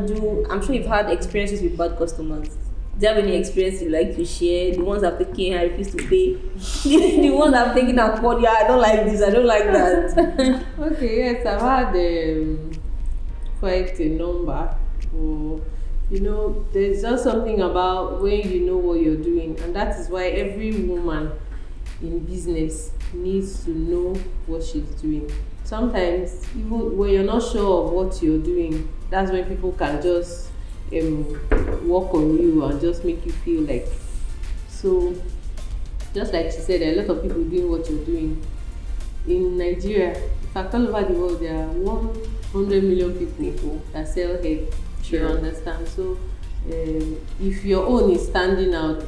handle? I'm sure you've had experiences with bad customers. Do you have any experience you like to share? The ones I've taken, I refuse to pay. The ones I've taken and called, yeah, I don't like this, I don't like that. Okay, yes, I've had quite a number. There's just something about when you know what you're doing, and that is why every woman in business needs to know what she's doing. Sometimes, even when you're not sure of what you're doing, that's when people can just work on you and just make you feel like. So, just like she said, there are a lot of people doing what you're doing. In Nigeria, in fact, all over the world, there are 100 million people that sell hair. Sure. You understand? So, if your own is standing out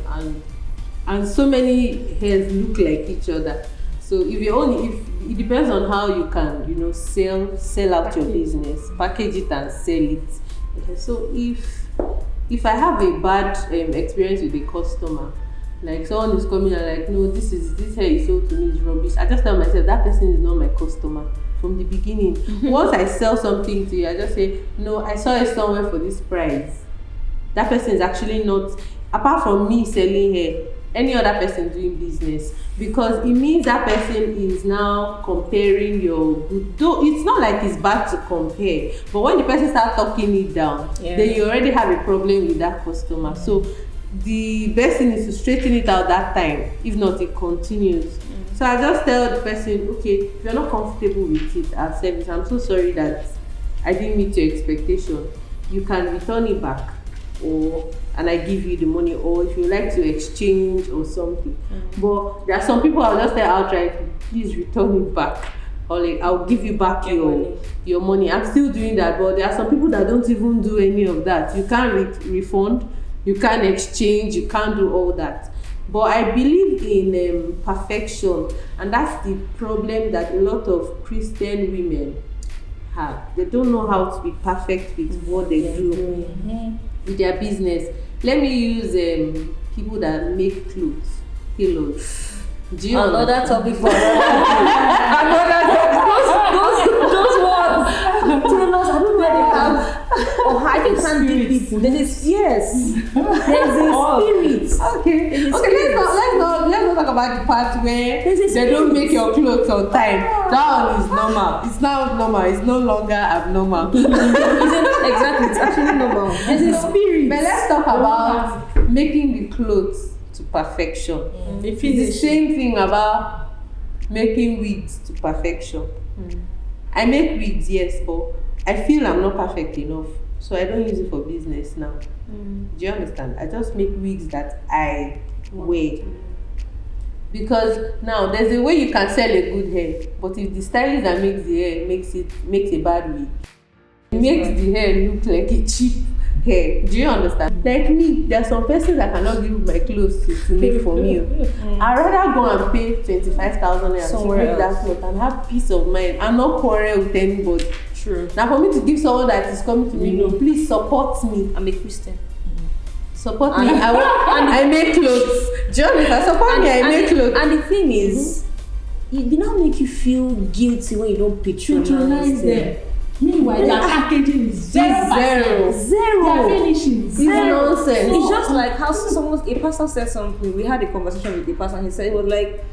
and so many hairs look like each other, so if it depends on how you can, sell out your business, package it and sell it. So if I have a bad experience with a customer, like someone is coming and like, no, this hair you sold to me is rubbish, I just tell myself that person is not my customer from the beginning. Once I sell something to you, I just say, no, I saw it somewhere for this price. That person is actually not, apart from me selling hair, any other person doing business, because it means that person is now comparing your good. Though it's not like it's bad to compare, but when the person starts talking it down, then you already have a problem with that customer. So the best thing is to straighten it out that time. If not, it continues. So I just tell the person, okay, if you're not comfortable with it as service, I'm so sorry that I didn't meet your expectation. You can return it back, and I give you the money, or if you like to exchange or something. But there are some people I'll just tell outright, please return it back, or like I'll give you back your money. I'm still doing that, but there are some people that don't even do any of that. You can't refund, you can't exchange, you can't do all that. But I believe in perfection, and that's the problem that a lot of Christian women have. They don't know how to be perfect with what they do with their business. Let me use people that make clothes, tailors. Do you understand? Another topic for those ones. Tailors, I don't know where they have. Or how you can do people. There's a spirit. Okay. Let's not talk about the part where they don't make your clothes on time. That one is normal. It's now normal. It's no longer abnormal. Exactly. It's actually normal. There's a spirit. But let's talk about making the clothes to perfection. It's the same thing about making wigs to perfection. I make wigs, yes, but I feel I'm not perfect enough, so I don't use it for business now. Do you understand? I just make wigs that I wear. Because now there's a way you can sell a good hair, but if the stylist that makes the hair makes a bad wig, it makes the hair look like a cheap hair. Do you understand? Like me, there are some persons that cannot give my clothes to make for me. I'd rather go and pay 25,000 naira to make that cloth and have peace of mind and not quarrel with anybody. True. Now for me to give someone that is coming to me, no, please support me. I'm a Christian. Support me. I make clothes. Do you understand? Support me. I make clothes. And the thing is, it did not make you feel guilty when you don't patronize them. Meanwhile, their packaging is zero. Their finishing It's nonsense. It's just like how a pastor said something. We had a conversation with the pastor, and he said it was like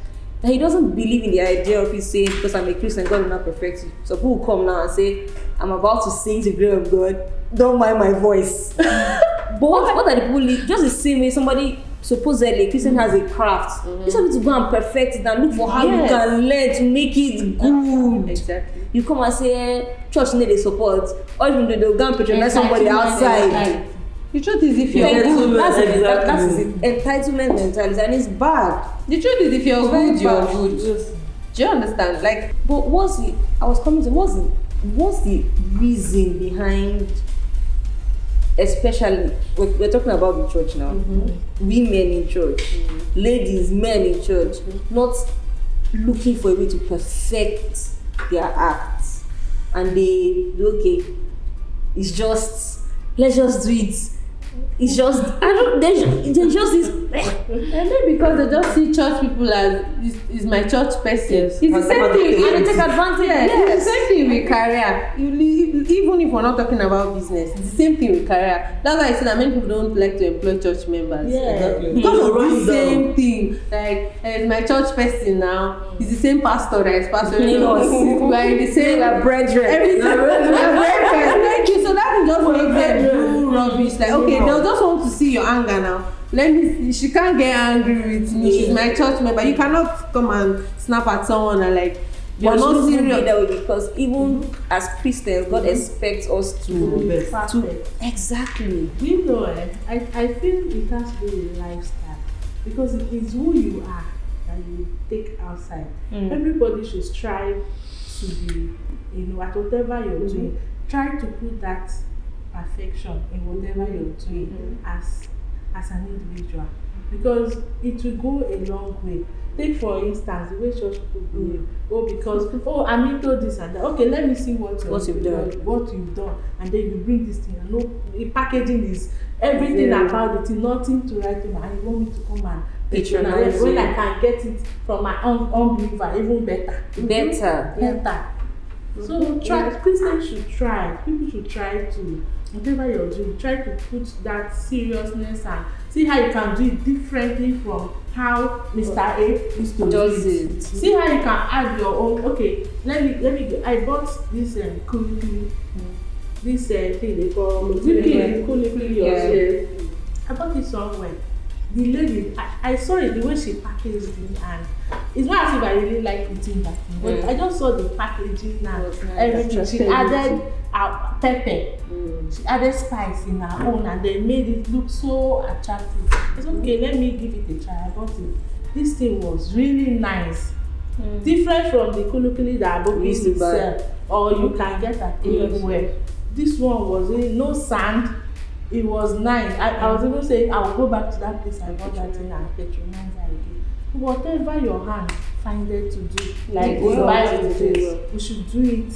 that he doesn't believe in the idea of his saying, because I'm a Christian, God will not perfect you. So people will come now and say, I'm about to sing the glory of God, don't mind my voice. But what are the people, just the same way somebody supposedly a Christian has a craft, you have to go and perfect it and look for how you can learn to make it good. Exactly. You come and say, church need a support, or even though they'll go and patronize somebody outside. The truth is, if you're good, that's it. Entitlement mentality, and it's bad. The truth is, if you're good, you're good. Do you understand? Like, but what's the reason behind, especially we're talking about the church now, women in church, ladies, men in church, not looking for a way to perfect their acts, and okay, it's just, let's just do it It's just there's just this. And then because they just see church people as is my church person. Yes. It's the same thing. And they take advantage. It's the same thing with career. Even if we're not talking about business, it's the same thing with career. That's why I say that many people don't like to employ church members. Yeah. Exactly. Because of the same thing. Like, it's my church person now. It's the same pastor that is pastoring us. We are in the same. We are brethren. Everything. We are brethren. Thank you. So that can just make them do rubbish. Like, okay, they'll just want to see your anger now. Let me see. She can't get angry with me. She's my church member. You cannot come and snap at someone and like, you're not serious. That way, because even as Christians, God expects us to exactly. You know, I feel it has to do with lifestyle, because it is who you are that you take outside. Everybody should strive to be, at whatever you're doing, try to put that perfection in whatever you're doing as an individual, because it will go a long way. Take for instance the way church people behave. I'm into this and that. Okay, let me see what you've done, and then you bring this thing. The packaging is everything about it, nothing to write on, and you want me to come and patronize when I can get it from my own unbeliever, even better. So Christians should try. People should try to, whatever you're doing, try to put that seriousness and see how you can do it differently from how Mr. A used to do it. See how you can add your own. Okay, let me. I bought this kulikuli, this thing they call kulikuli. I bought it somewhere. The lady, I saw it, the way she packaged it, and it's not as if I really like eating that thing, but I just saw the packaging and everything. She added pepper, she added spice in her own, and they made it look so attractive. I said, okay, let me give it a try. I bought it. This thing was really nice. Different from the kulikuli that Aboki used to sell, or you can get at anywhere. This one was really no sand. It was nice. I was even saying I will go back to that place I bought that thing and patronize her again. Whatever your hand findeth to do, like we buy it, we should do it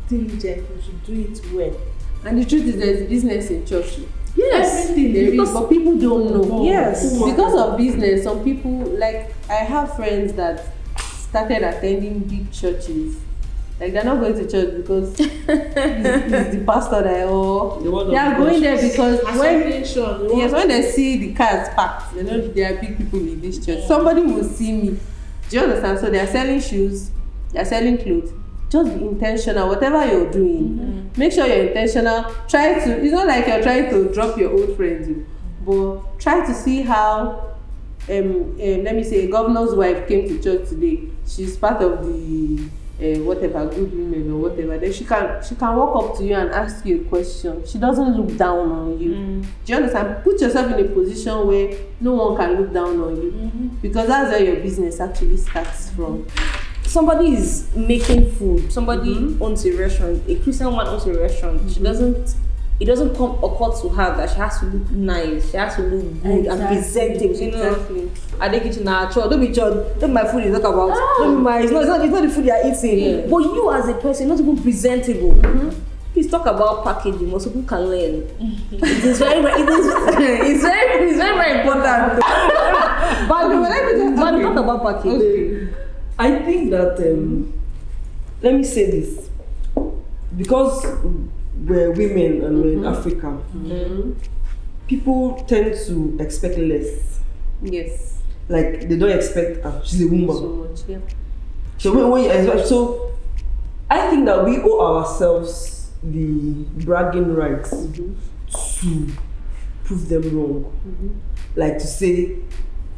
diligently. We should do it well. And the truth is, there's business in church. Yes, everything there is, but people don't know. Yes, because of business, some people, like I have friends that started attending big churches. Like, they're not going to church because he's the pastor there, or they are going there because when they see the cars parked, they know there are big people in this church. Somebody will see me. Do you understand? So they are selling shoes, they are selling clothes. Just be intentional. Whatever you're doing, make sure you're intentional. It's not like you're trying to drop your old friends, but try to see how. Let me say, a governor's wife came to church today. She's part of the whatever, good women or whatever. Then she can walk up to you and ask you a question. She doesn't look down on you. Do you understand? Put yourself in a position where no one can look down on you, because that's where your business actually starts from. Somebody is making food. Somebody owns a restaurant. A Christian woman owns a restaurant. It doesn't occur to her that she has to look nice. She has to look good and presentable. You know, at the kitchen, don't be chod. Don't my food is not about. Don't be it's not the food you are eating. Yeah. But you as a person, not even presentable. Please talk about packaging. Most people can learn. It is very important. But talk about packaging. Okay. I think that let me say this, because we're women and we're in Africa, people tend to expect less. Yes. Like, they don't expect she's a woman. So much, yeah. So I think that we owe ourselves the bragging rights to prove them wrong. Like, to say,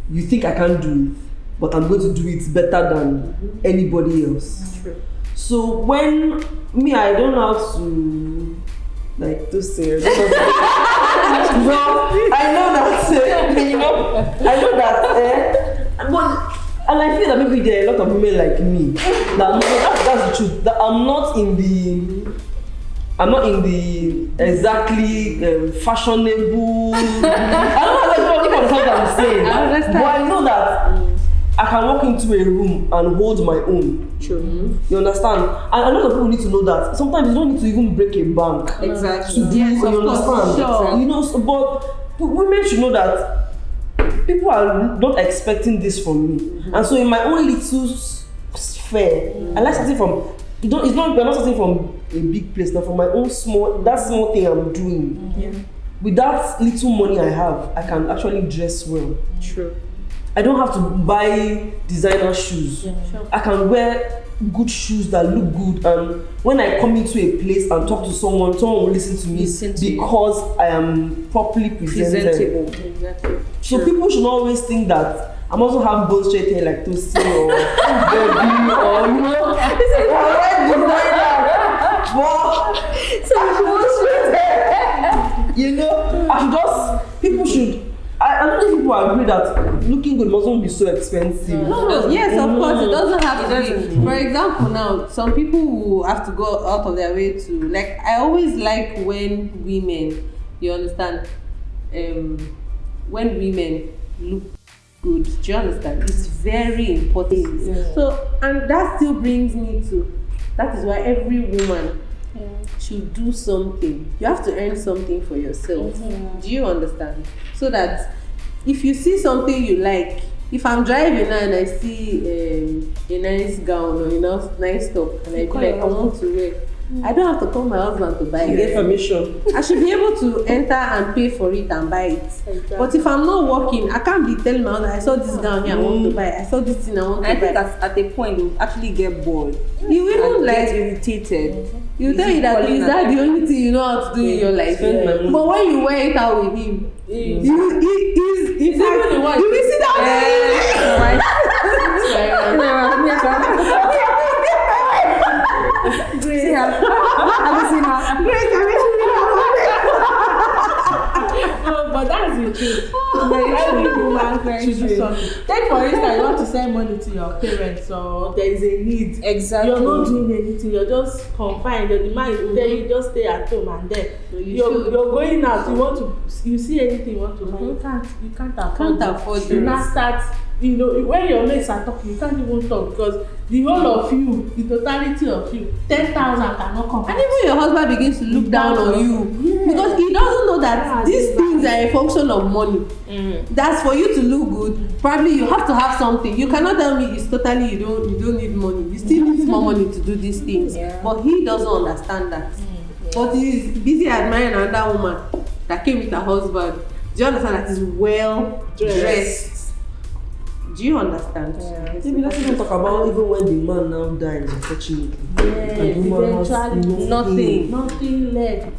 you think I can't do it, but I'm going to do it better than anybody else. True. So when I don't know how to, like, to say, but I know that, and I feel that maybe there are a lot of women like me that's the truth, that I'm not in the exactly fashionable. I don't know what I'm saying, but I know that I can walk into a room and hold my own. True. You understand? And a lot of people need to know that sometimes you don't need to even break a bank. Exactly. To do, you understand? Sure. You know, but women should know that people are not expecting this from me, and so in my own little sphere, I like starting from. We're not starting from a big place now. From my own small thing I'm doing. Yeah. With that little money I have, I can actually dress well. True. I don't have to buy designer shoes. Yeah, sure. I can wear good shoes that look good, and when I come into a place and talk to someone will listen to me because I am properly presented. Exactly. So people should not always think that I'm also have both straight hair like Toasty or Baby or this is alright designer. But I'm just people should. I don't think people agree that looking good mustn't be so expensive. No, yes, of course, it doesn't have to be. For example, now, some people who have to go out of their way to, like, I always like when women, you understand, when women look good, do you understand? It's very important. Yeah. So, and that still brings me to, that is why every woman should do something. You have to earn something for yourself. Do you understand? So that if you see something you like, if I'm driving now and I see a nice gown or a nice top and I feel like I want to wear, I don't have to call my husband to buy You get it. permission. I should be able to enter and pay for it and buy it. Exactly. But if I'm not working, I can't be telling my husband, I saw this gown here, I want to buy. I saw this thing, I want I to think buy. at a point you actually get bored. You even And like get irritated. you tell you that is that the only thing you know how to do in your life. Spend my money. But when you wear it out with him, It's he's even the one- you will sit down. See her. Have you seen her? No, but that's the truth. Every woman should do something. Take for instance, you want to send money to your parents or there is a need. Exactly. You're not doing anything, you're just confined. The man is there, you just stay at home and then you're going out, you see anything you want to buy, you can't afford it. You now start, when your mates are talking, you can't even talk because the whole of you, the totality of you, 10,000 cannot come. And even your husband begins to look down on you because he doesn't know that these things are a function of money. That's for you to look good. Probably you have to have something. You cannot tell me it's totally you don't need money. You still need more money to do these things. Yeah. But he doesn't understand that. But he's busy admiring another woman that came with her husband. Do you understand that is well dressed? Do you understand? Maybe let's even talk about even when the man now dies, unfortunately. And the woman has Eventually, nothing. nothing left.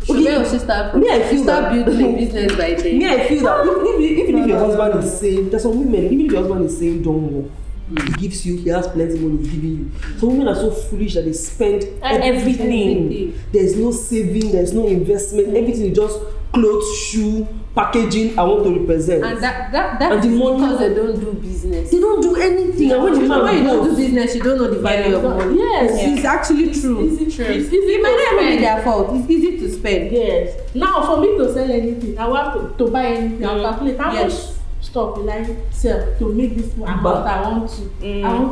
Where she start? Me, I feel She start that- building a business by then. Me, I feel that even if your husband is saying, there's some women, even if your husband is saying don't work, he gives you, he has plenty money, he's giving you. Some women are so foolish that they spend everything. There's no saving, there's no investment, everything is just clothes, shoe, packaging, I want to represent. And that And the is money- because they don't do business. They don't do anything. And when the man When you don't do goes, business, you don't know the value of money. Yes. It's actually true. It's easy It might not even be their fault. It's easy to spend. Yes. Now for me to sell anything, I will have to buy anything. I'll calculate how much stuff will I sell to make this amount I want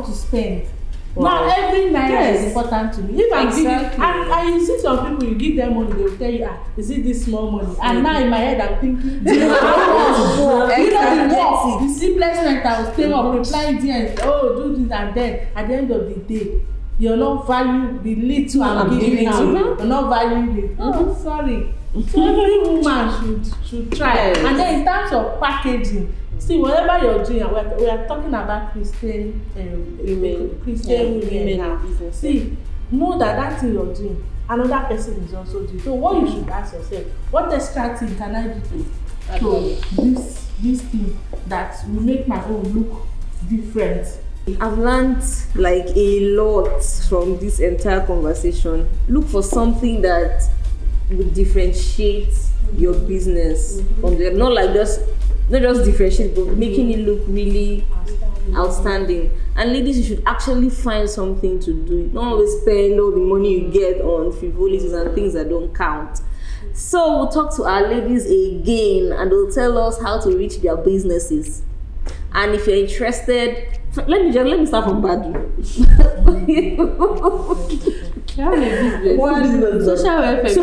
to spend. Now every naira is important to me. If I'm giving, and you see some people, you give them money, they will tell you, is it this small money? And now in my head, I'm thinking, the simplest night I will stay up, reply there, do this, and then at the end of the day, you're not valuing the little I'm giving out. You're not valuing it. Oh, sorry. So every woman should try. Yes. And then in terms of packaging, see, whatever you're doing, we are talking about Christian women, women now. See, know that thing you're doing, another person is also doing. So what you should ask yourself, what extra thing can I do to this thing that will make my own look different? I've learned like a lot from this entire conversation. Look for something that would differentiate your business from the not just differentiate, but making it look really outstanding. And ladies, you should actually find something to do. Don't always spend all the money you get on frivolities and things that don't count. So we'll talk to our ladies again, and they'll tell us how to reach their businesses. And if you're interested, let me start from Badu. Social welfare.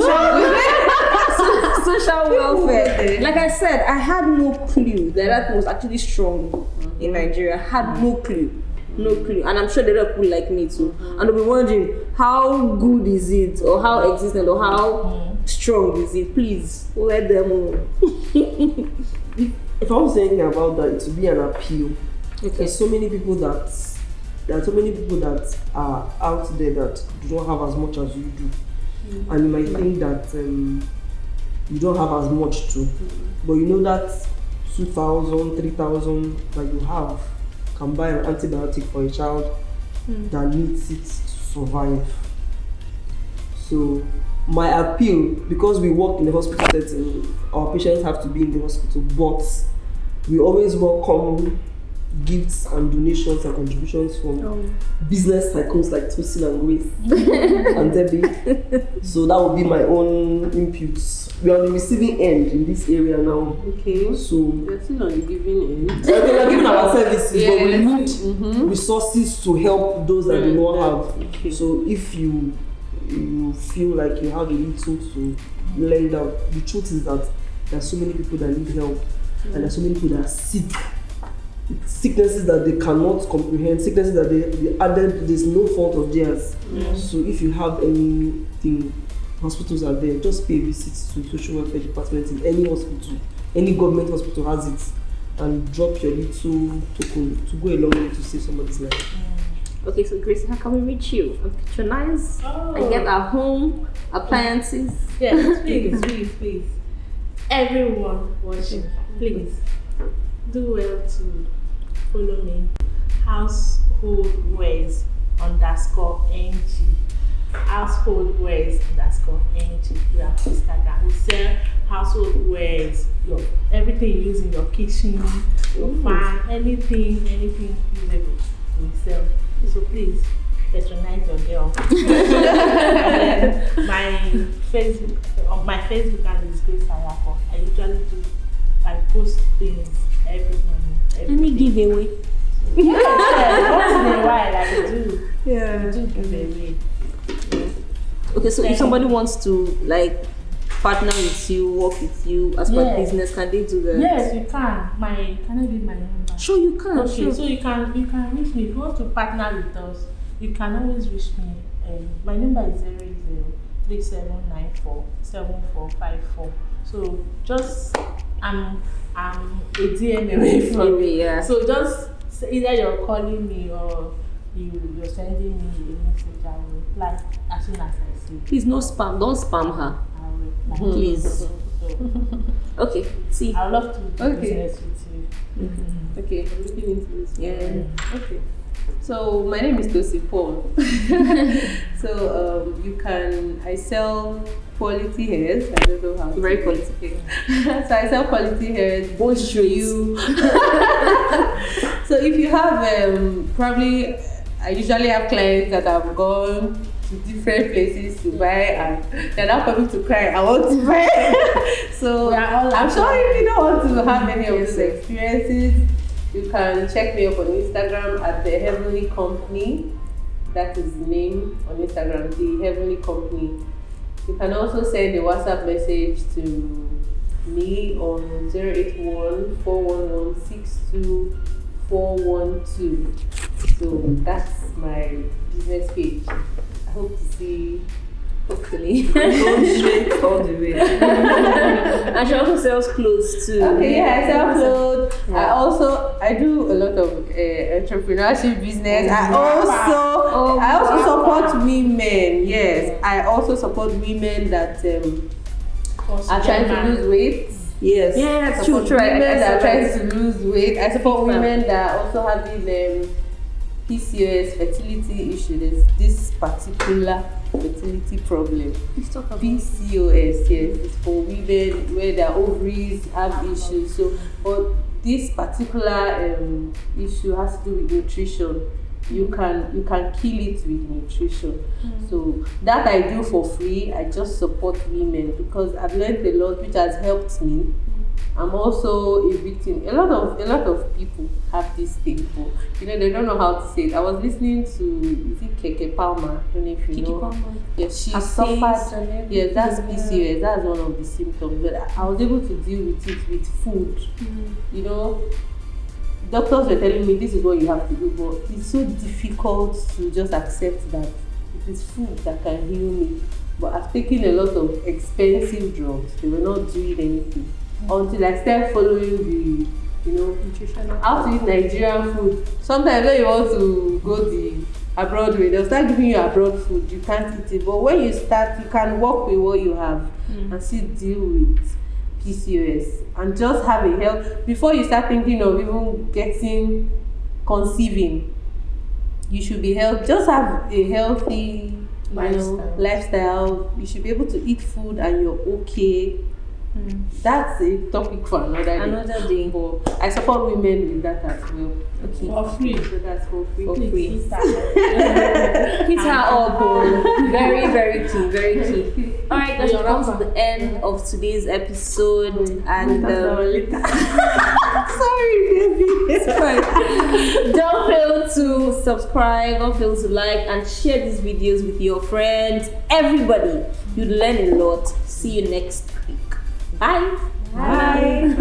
social welfare. Like I said, I had no clue that was actually strong in Nigeria. I had no clue. No clue. And I'm sure there are people like me too. And they'll be wondering, how good is it? Or how existent? Or how strong is it? Please, let them know. If I was saying anything about that, it would be an appeal. Okay. There's so many people that are out there that do not have as much as you do. And you might think that you don't have as much too. But you know that 2,000, 3,000 that you have can buy an antibiotic for a child that needs it to survive. So my appeal, because we work in the hospital setting, our patients have to be in the hospital, but we always welcome gifts and donations and contributions from business tycoons like Tosin and Grace and Debbie. So that would be my own input. We are on the receiving end in this area now. Okay. So we're still on the giving end. we are giving our services, but we Yes. need resources to help those that do not have. Okay. So if you feel like you have a little to lend out, the truth is that there are so many people that need help, and there are so many people that are sick. Sicknesses that they cannot comprehend, sicknesses that they added, there's no fault of theirs. So if you have anything, hospitals are there, just pay a visit to social welfare department in any hospital, any government hospital has it, and drop your little token to go a long way to save somebody's life. Okay, so Grace, how can we reach you and patronize and get our home appliances? Yes, please. Everyone watching, please do well to follow me. Householdwares _NG. Householdwares_NG. We have Instagram. We sell household wares, everything you use in your kitchen, your fan, anything usable. We sell. So please patronize your girl. And my Facebook handle is Grace Ayako. I post things every morning. Any giveaway? Yeah, once in a while I do. Yeah. I do give away. Okay, so if somebody wants to like partner with you, work with you as part business, can they do that? Yes, you can. Can I give my number? Sure, you can. Okay, Sure. so you can reach me if you want to partner with us. You can always reach me. My number is 0037947454. So just I'm a DM away from me. Yeah. So just either you're calling me or you're sending me a message. I will reply as soon as I see. Please, no spam. Don't spam her. I will reply. Please. So Okay. See. I'd love to do Okay. business with you. Okay, I'm looking into this. Yeah. Okay. So my name is Tosi Paul. So I sell quality hairs. I don't know how. Very quality. So I sell quality hairs. Both You. So if you have probably, I usually have clients that have gone to different places to buy and they're now coming to cry, I want to buy. So I'm sure if you don't want to have any of those experiences, you can check me up on Instagram at The Heavenly Company. That is the name on Instagram, The Heavenly Company. You can also send a WhatsApp message to me on 081 411 62412. So that's my business page. I hope to see, hopefully. Go straight all the way. And she also sells clothes too. Okay, yeah, I sell clothes. Yeah. I do a lot of entrepreneurship business. I also support women. Yes, I also support women that are trying to lose weight. Yes. Yeah, true. Women that are trying to lose weight. I support women that are also having PCOS, fertility issue. There's this particular fertility problem. PCOS, yes, it's for women where their ovaries have issues. So, but this particular issue has to do with nutrition. You can kill it with nutrition. So that I do for free. I just support women because I've learned a lot, which has helped me I'm also a victim. A lot of people have this thing, but they don't know how to say it. I was listening to, is it Keke Palmer? I don't know if you Kiki know. Palmer. Yes, she Her face suffered. and everything. Yes, that's PCOS. That's one of the symptoms. But I was able to deal with it with food. Doctors were telling me this is what you have to do, but it's so difficult to just accept that it is food that can heal me. But I've taken a lot of expensive drugs. They were not doing anything until I started following the, Nutritional. how to eat Nigerian food. Sometimes when you want to go the abroad way, they'll start giving you abroad food. You can't eat it. But when you start, you can work with what you have and still deal with PCOS and just have a health. Before you start thinking of even conceiving, you should be healthy. Just have a healthy lifestyle. You should be able to eat food and you're okay. That's a topic for another day. But I support women with that as well. Okay. For free. So that's for free. For free. Hit her up, very, very key, very key. All right, guys, we've come to the end of today's episode, and sorry, baby. it's fine. Don't fail to subscribe. Don't fail to like and share these videos with your friends. Everybody, you'd learn a lot. See you next week. Bye. Bye.